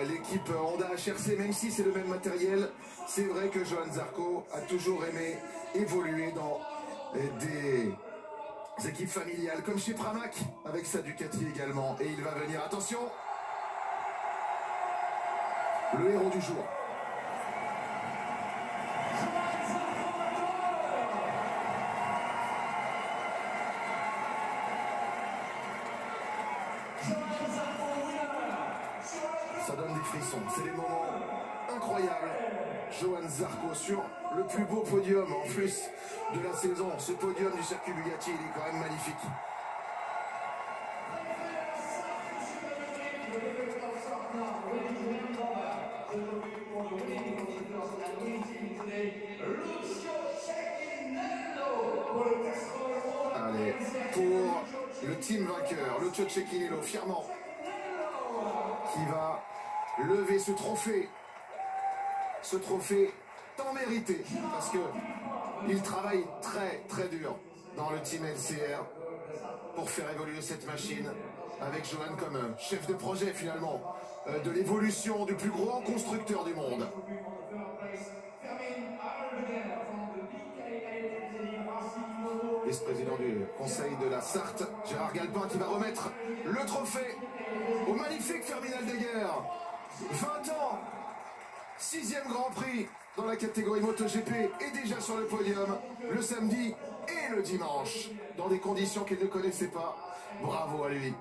l'équipe Honda HRC, même si c'est le même matériel, c'est vrai que Johan Zarco a toujours aimé évoluer dans des équipes familiales, comme chez Pramac, avec sa Ducati également. Et il va venir, attention, le héros du jour. Ça donne des frissons, c'est des moments incroyables. Johan Zarco sur le plus beau podium en plus de la saison. Ce podium du circuit Bugatti, il est quand même magnifique. Allez, pour le team vainqueur, Lucio Cecchinello, fièrement, qui va lever ce trophée tant mérité, parce que il travaille très dur dans le team LCR pour faire évoluer cette machine, avec Johan comme chef de projet finalement de l'évolution du plus grand constructeur du monde. Vice-président du conseil de la Sarthe, Gérard Galpin, qui va remettre le trophée au magnifique Fermin Aldeguer. 20 ans, 6e Grand Prix dans la catégorie MotoGP, et déjà sur le podium le samedi et le dimanche, dans des conditions qu'il ne connaissait pas. Bravo à lui.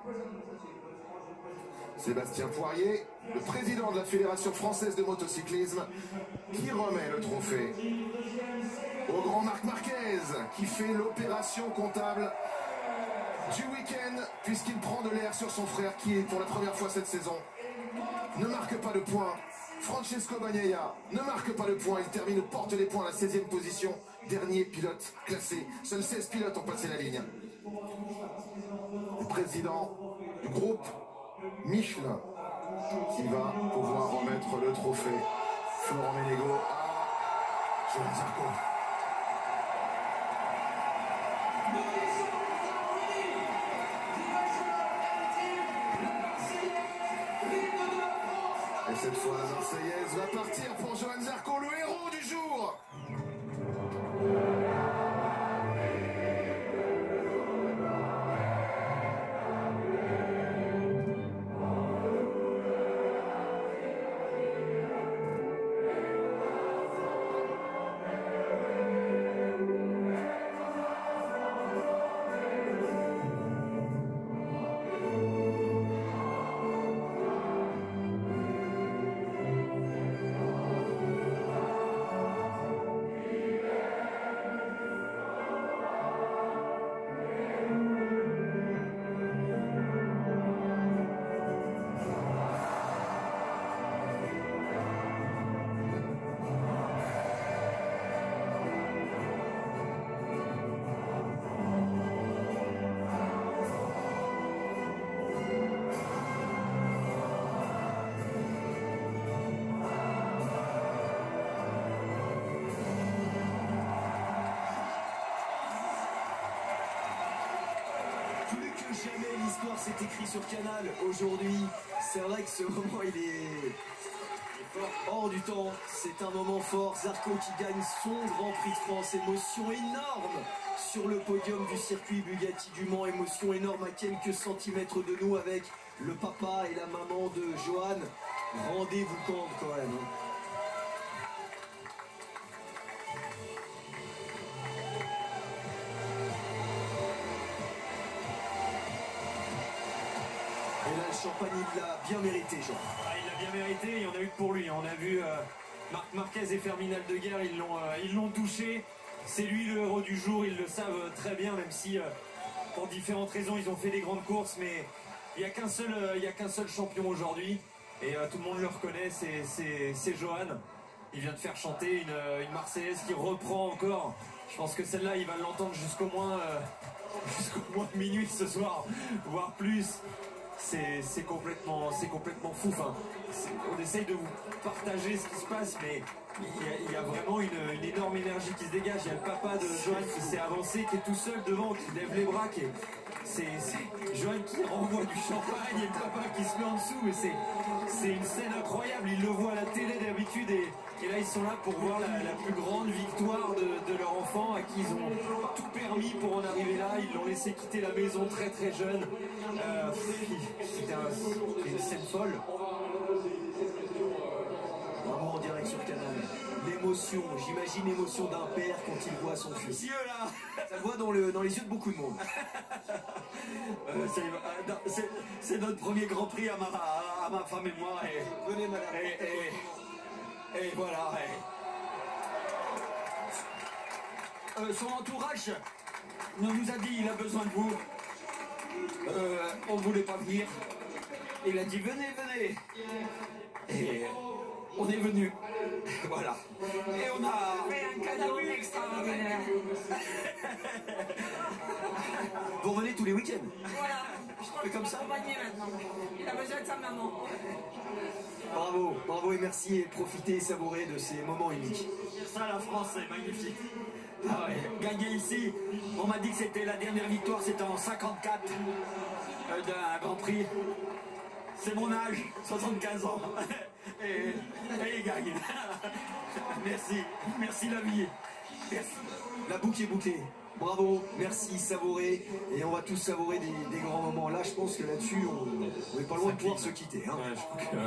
Sébastien Poirier, le président de la Fédération française de motocyclisme, qui remet le trophée au grand Marc Marquez, qui fait l'opération comptable du week-end, puisqu'il prend de l'air sur son frère, qui est pour la première fois cette saison ne marque pas de points. Francesco Bagnaia ne marque pas de points, il termine aux portes des points à la 16e position, dernier pilote classé. Seuls 16 pilotes ont passé la ligne. Le président du groupe Michelin, qui va pouvoir remettre le trophée, Florent Ménégo, à Johan Zarco. Et cette fois, la Marseillaise va partir pour Johan Zarco, le héros du jour. Jamais l'histoire s'est écrite sur Canal. Aujourd'hui, c'est vrai que ce moment il est hors du temps. C'est un moment fort. Zarco qui gagne son Grand Prix de France. Émotion énorme sur le podium du circuit Bugatti du Mans. Émotion énorme à quelques centimètres de nous, avec le papa et la maman de Johan. Rendez-vous compte quand même. Et là, le champagne, il l'a bien mérité, Jean. Ah, il l'a bien mérité, il y en a eu que pour lui. On a vu Marc Marquez et Fermin Aldeguer, ils l'ont touché. C'est lui le héros du jour, ils le savent très bien, même si pour différentes raisons, ils ont fait des grandes courses. Mais il n'y a qu'un seul champion aujourd'hui. Et tout le monde le reconnaît, c'est Johan. Il vient de faire chanter une Marseillaise qui reprend encore. Je pense que celle-là, il va l'entendre jusqu'au moins minuit ce soir, voire plus. C'est complètement fou. Enfin, on essaye de vous partager ce qui se passe, mais il y a vraiment une énorme énergie qui se dégage. Il y a le papa de Johan qui s'est avancé, qui est tout seul devant, qui lève les bras, c'est Johan qui renvoie du champagne et le papa qui se met en dessous. Mais c'est une scène incroyable. Ils le voient à la télé d'habitude et là ils sont là pour voir la plus grande victoire de leur enfant à qui ils ont tout permis pour en arriver là. Ils l'ont laissé quitter la maison très très jeune. C'était une scène folle. Vraiment en direct sur Canal. L'émotion, j'imagine l'émotion d'un père quand il voit son fils. Yeux là. Ça le voit dans les yeux de beaucoup de monde. C'est notre premier Grand Prix à ma femme et moi. Venez madame. Et voilà. Son entourage nous a dit il a besoin de vous. On ne voulait pas venir. Il a dit venez, venez. Et on est venu. Voilà. Et on a fait un cadeau extraordinaire. Vous revenez tous les week-ends? Voilà, je crois Et comme qu'on ça. va accompagner maintenant. Il a besoin de sa maman. Bravo, bravo et merci et profitez et savourez de ces moments uniques. ça, la France, c'est magnifique. Ah ouais, gagner ici, on m'a dit que c'était la dernière victoire, c'était en 54 d'un Grand Prix. C'est mon âge, 75 ans. Et il gagne. Merci la vie. Merci. La boucle est bouclée. Bravo, merci, savourez. Et on va tous savourer des grands moments. Là, je pense que là-dessus, on n'est pas loin de pouvoir se quitter. Hein. Ouais, je crois que...